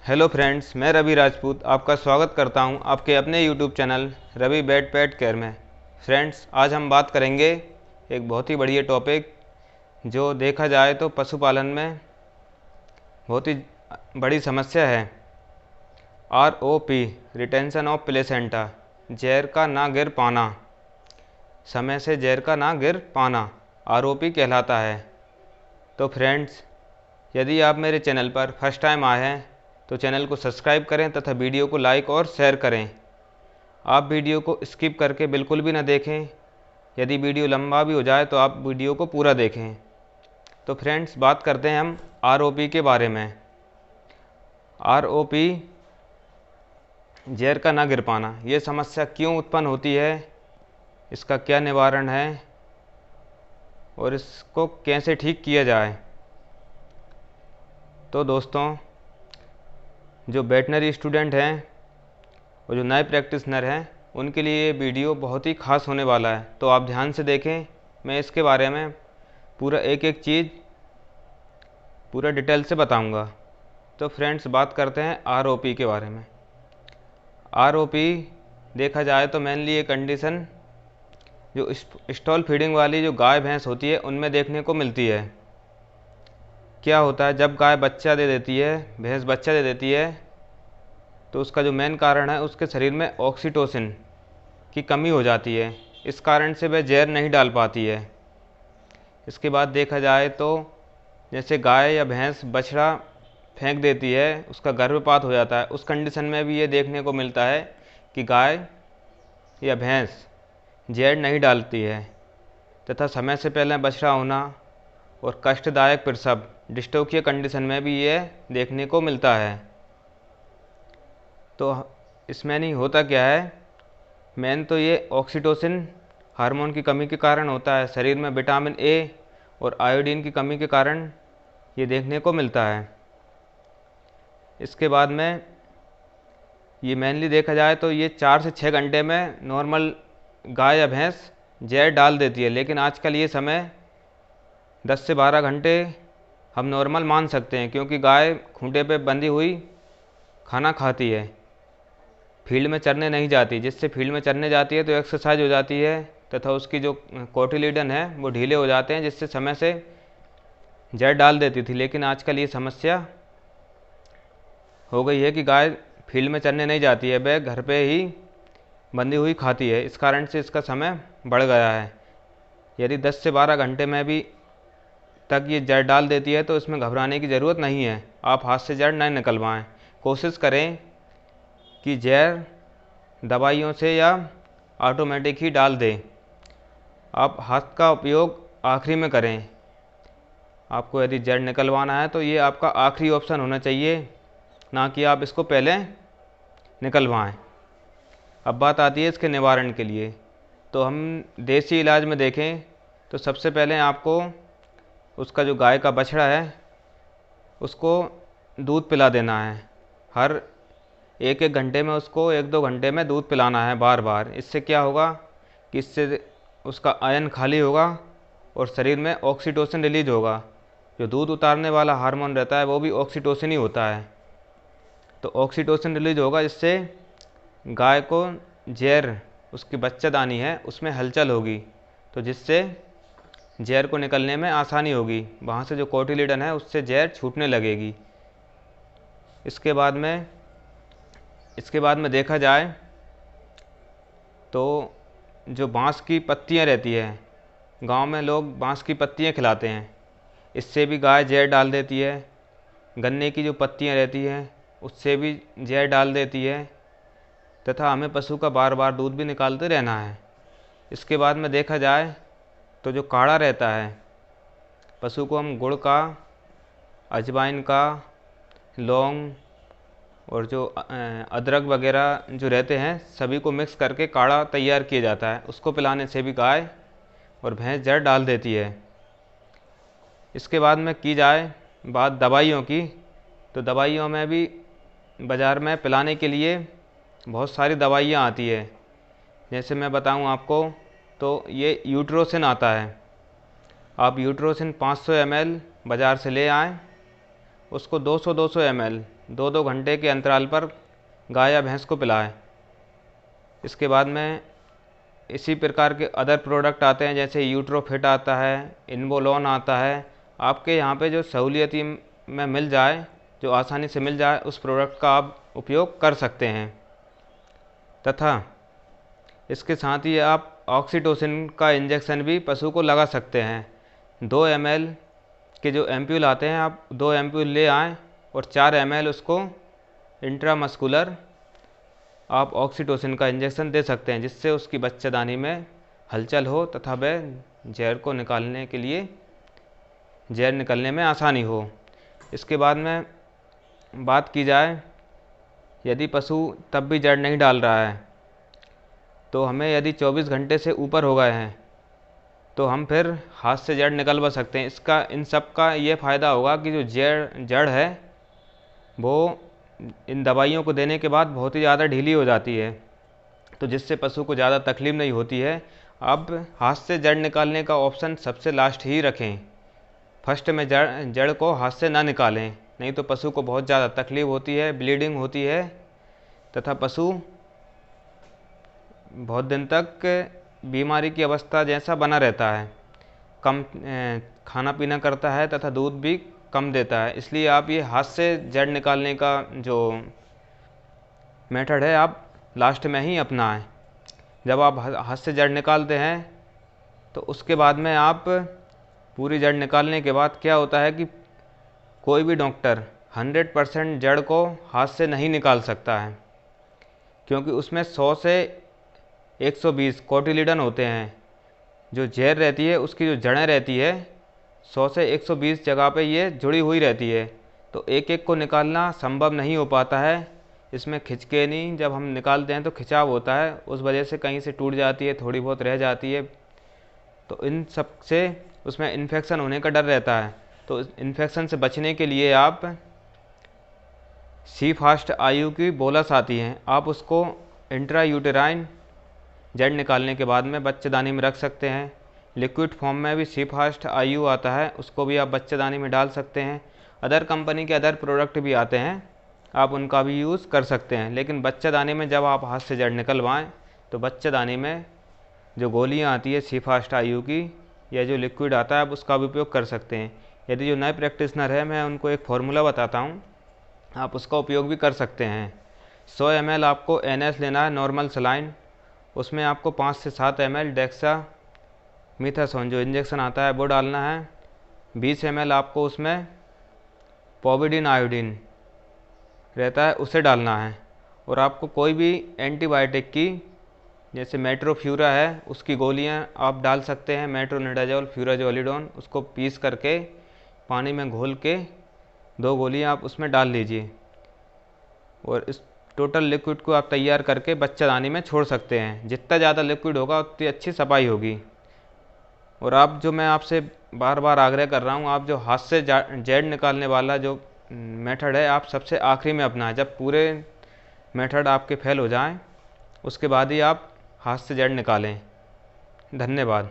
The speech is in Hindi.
हेलो फ्रेंड्स, मैं रवि राजपूत आपका स्वागत करता हूं आपके अपने यूट्यूब चैनल रवि बेट पेट केयर में। फ्रेंड्स, आज हम बात करेंगे एक बहुत ही बढ़िया टॉपिक जो देखा जाए तो पशुपालन में बहुत ही बड़ी समस्या है। ROP रिटेंशन ऑफ प्लेसेंटा, जहर का ना गिर पाना, समय से जहर का ना गिर पाना ROP कहलाता है। तो फ्रेंड्स, यदि आप मेरे चैनल पर फर्स्ट टाइम आए हैं तो चैनल को सब्सक्राइब करें तथा वीडियो को लाइक और शेयर करें। आप वीडियो को स्किप करके बिल्कुल भी ना देखें। यदि वीडियो लंबा भी हो जाए तो आप वीडियो को पूरा देखें। तो फ्रेंड्स, बात करते हैं हम ROP के बारे में। ROP जहर का ना गिर पाना, ये समस्या क्यों उत्पन्न होती है, इसका क्या निवारण है और इसको कैसे ठीक किया जाए। तो दोस्तों, जो वेटनरी स्टूडेंट हैं और जो नए प्रैक्टिशनर हैं उनके लिए ये वीडियो बहुत ही खास होने वाला है। तो आप ध्यान से देखें, मैं इसके बारे में पूरा एक एक चीज़ पूरा डिटेल से बताऊंगा। तो फ्रेंड्स, बात करते हैं ROP के बारे में। ROP देखा जाए तो मेनली ये कंडीशन जो स्टॉल फीडिंग वाली जो गाय भैंस होती है उनमें देखने को मिलती है। क्या होता है, जब गाय बच्चा दे देती है, भैंस बच्चा दे देती है, तो उसका जो मेन कारण है उसके शरीर में ऑक्सीटोसिन की कमी हो जाती है। इस कारण से वह जहर नहीं डाल पाती है। इसके बाद देखा जाए तो जैसे गाय या भैंस बछड़ा फेंक देती है, उसका गर्भपात हो जाता है, उस कंडीशन में भी ये देखने को मिलता है कि गाय या भैंस जहर नहीं डालती है। तथा समय से पहले बछड़ा होना और कष्टदायक प्रसव, डिस्टोकिया कंडीशन में भी ये देखने को मिलता है। तो इसमें नहीं होता क्या है, मेन तो ये ऑक्सीटोसिन हार्मोन की कमी के कारण होता है। शरीर में विटामिन A और आयोडीन की कमी के कारण ये देखने को मिलता है। इसके बाद में ये मेनली देखा जाए तो ये 4 से 6 घंटे में नॉर्मल गाय या भैंस जहर डाल देती है, लेकिन आजकल ये समय 10 से 12 घंटे हम नॉर्मल मान सकते हैं, क्योंकि गाय खूंटे पे बंधी हुई खाना खाती है, फील्ड में चरने नहीं जाती। जिससे फील्ड में चरने जाती है तो एक्सरसाइज हो जाती है तथा उसकी जो कोटिलीडन है वो ढीले हो जाते हैं, जिससे समय से जड़ डाल देती थी। लेकिन आजकल ये समस्या हो गई है कि गाय फील्ड में चरने नहीं जाती है, वह घर पे ही बंधी हुई खाती है। इस कारण से इसका समय बढ़ गया है। यदि 10 से 12 घंटे में भी तक ये जड़ डाल देती है तो इसमें घबराने की ज़रूरत नहीं है। आप हाथ से जड़ नहीं निकलवाएं। कोशिश करें कि जहर दवाइयों से या ऑटोमेटिक ही डाल दें। आप हाथ का उपयोग आखिरी में करें। आपको यदि जड़ निकलवाना है तो ये आपका आखिरी ऑप्शन होना चाहिए, ना कि आप इसको पहले निकलवाएं। अब बात आती है इसके निवारण के लिए। तो हम देसी इलाज में देखें तो सबसे पहले आपको उसका जो गाय का बछड़ा है उसको दूध पिला देना है। हर एक एक घंटे में उसको 1-2 घंटे में दूध पिलाना है बार बार। इससे क्या होगा कि इससे उसका आयन खाली होगा और शरीर में ऑक्सीटोसिन रिलीज होगा। जो दूध उतारने वाला हार्मोन रहता है वो भी ऑक्सीटोसिन ही होता है। तो ऑक्सीटोसिन रिलीज होगा, जिससे गाय को जहर उसकी बच्चादानी है उसमें हलचल होगी, तो जिससे जहर को निकलने में आसानी होगी। वहाँ से जो कोटिलीडन है उससे जहर छूटने लगेगी। इसके बाद में देखा जाए तो जो बांस की पत्तियाँ रहती है, गांव में लोग बांस की पत्तियाँ खिलाते हैं, इससे भी गाय जहर डाल देती है। गन्ने की जो पत्तियाँ रहती हैं उससे भी जहर डाल देती है। तथा हमें पशु का बार बार दूध भी निकालते रहना है। इसके बाद में देखा जाए तो जो काढ़ा रहता है, पशु को हम गुड़ का, अजवाइन का, लौंग और जो अदरक वगैरह जो रहते हैं सभी को मिक्स करके काढ़ा तैयार किया जाता है। उसको पिलाने से भी गाय और भैंस जहर डाल देती है। इसके बाद में की जाए बात दवाइयों की, तो दवाइयों में भी बाज़ार में पिलाने के लिए बहुत सारी दवाइयाँ आती है। जैसे मैं बताऊं आपको तो ये यूट्रोसिन आता है। आप यूट्रोसिन 500 ml बाज़ार से ले आएँ, उसको 200-200 ml 2-2 घंटे के अंतराल पर गाय या भैंस को पिलाएं। इसके बाद में इसी प्रकार के अदर प्रोडक्ट आते हैं, जैसे यूट्रोफिट आता है, इन्वोलोन आता है। आपके यहाँ पे जो सहूलियती में मिल जाए, जो आसानी से मिल जाए, उस प्रोडक्ट का आप उपयोग कर सकते हैं। तथा इसके साथ ही आप ऑक्सीटोसिन का इंजेक्शन भी पशु को लगा सकते हैं। 2 ml के जो एम्प्यूल आते हैं, आप 2 एम्प्यूल ले आएँ और 4 ml उसको इंट्रामस्कुलर आप ऑक्सीटोसिन का इंजेक्शन दे सकते हैं, जिससे उसकी बच्चेदानी में हलचल हो तथा वह जहर निकलने में आसानी हो। इसके बाद में बात की जाए, यदि पशु तब भी जड़ नहीं डाल रहा है, तो हमें यदि 24 घंटे से ऊपर हो गए हैं तो हम फिर हाथ से जड़ निकलवा सकते हैं। इन सब का ये फ़ायदा होगा कि जो जड़ है वो इन दवाइयों को देने के बाद बहुत ही ज़्यादा ढीली हो जाती है, तो जिससे पशु को ज़्यादा तकलीफ़ नहीं होती है। अब हाथ से जड़ निकालने का ऑप्शन सबसे लास्ट ही रखें। फर्स्ट में जड़ को हाथ से ना निकालें, नहीं तो पशु को बहुत ज़्यादा तकलीफ़ होती है, ब्लीडिंग होती है तथा पशु बहुत दिन तक बीमारी की अवस्था जैसा बना रहता है, कम खाना पीना करता है तथा दूध भी कम देता है। इसलिए आप ये हाथ से जड़ निकालने का जो मेथड है आप लास्ट में ही अपनाएं। जब आप हाथ से जड़ निकालते हैं तो उसके बाद में आप पूरी जड़ निकालने के बाद क्या होता है कि कोई भी डॉक्टर 100% जड़ को हाथ से नहीं निकाल सकता है, क्योंकि उसमें 100 से 120 कोटिलिडन होते हैं। जो जहर रहती है उसकी जो जड़ें रहती है 100 से 120 जगह पे ये जुड़ी हुई रहती है, तो एक एक को निकालना संभव नहीं हो पाता है। इसमें खिंचकेनी जब हम निकालते हैं तो खिंचाव होता है, उस वजह से कहीं से टूट जाती है, थोड़ी बहुत रह जाती है, तो इन सब से उसमें इन्फेक्शन होने का डर रहता है। तो इन्फेक्शन से बचने के लिए आप सी फास्ट आयु की बोलस आती हैं, आप उसको इंट्रायूटेराइन जड़ निकालने के बाद में बच्चेदानी में रख सकते हैं। लिक्विड फॉर्म में भी सी फास्ट आयु आता है, उसको भी आप बच्चेदानी में डाल सकते हैं। अदर कंपनी के अदर प्रोडक्ट भी आते हैं, आप उनका भी यूज़ कर सकते हैं। लेकिन बच्चेदानी में जब आप हाथ से जड़ निकलवाएं तो बच्चेदानी में जो गोलियां आती है सी फास्ट आयु की या जो लिक्विड आता है आप उसका भी उपयोग कर सकते हैं। यदि जो नए प्रैक्टिशनर है, मैं उनको एक फार्मूला बताता हूँ, आप उसका उपयोग भी कर सकते हैं। 100 ml आपको NS लेना है, नॉर्मल सलाइन। उसमें आपको 5 से 7 ml डेक्सा मिथासोन जो इंजेक्शन आता है वो डालना है। 20 ml आपको उसमें पोविडीन आयोडीन रहता है उसे डालना है। और आपको कोई भी एंटीबायोटिक की, जैसे मेट्रोफ्यूरा है, उसकी गोलियां आप डाल सकते हैं। मेट्रोनिडाजोल, फ्यूराजोलिडोन, उसको पीस करके पानी में घोल के 2 गोलियां आप उसमें डाल लीजिए और इस टोटल लिक्विड को आप तैयार करके बच्चेदानी में छोड़ सकते हैं। जितना ज़्यादा लिक्विड होगा उतनी अच्छी सफाई होगी। और आप जो मैं आपसे बार बार आग्रह कर रहा हूँ, आप जो हाथ से जड़ निकालने वाला जो मेथड है आप सबसे आखिरी में अपनाएं। जब पूरे मेथड आपके फेल हो जाएं उसके बाद ही आप हाथ से जड़ निकालें। धन्यवाद।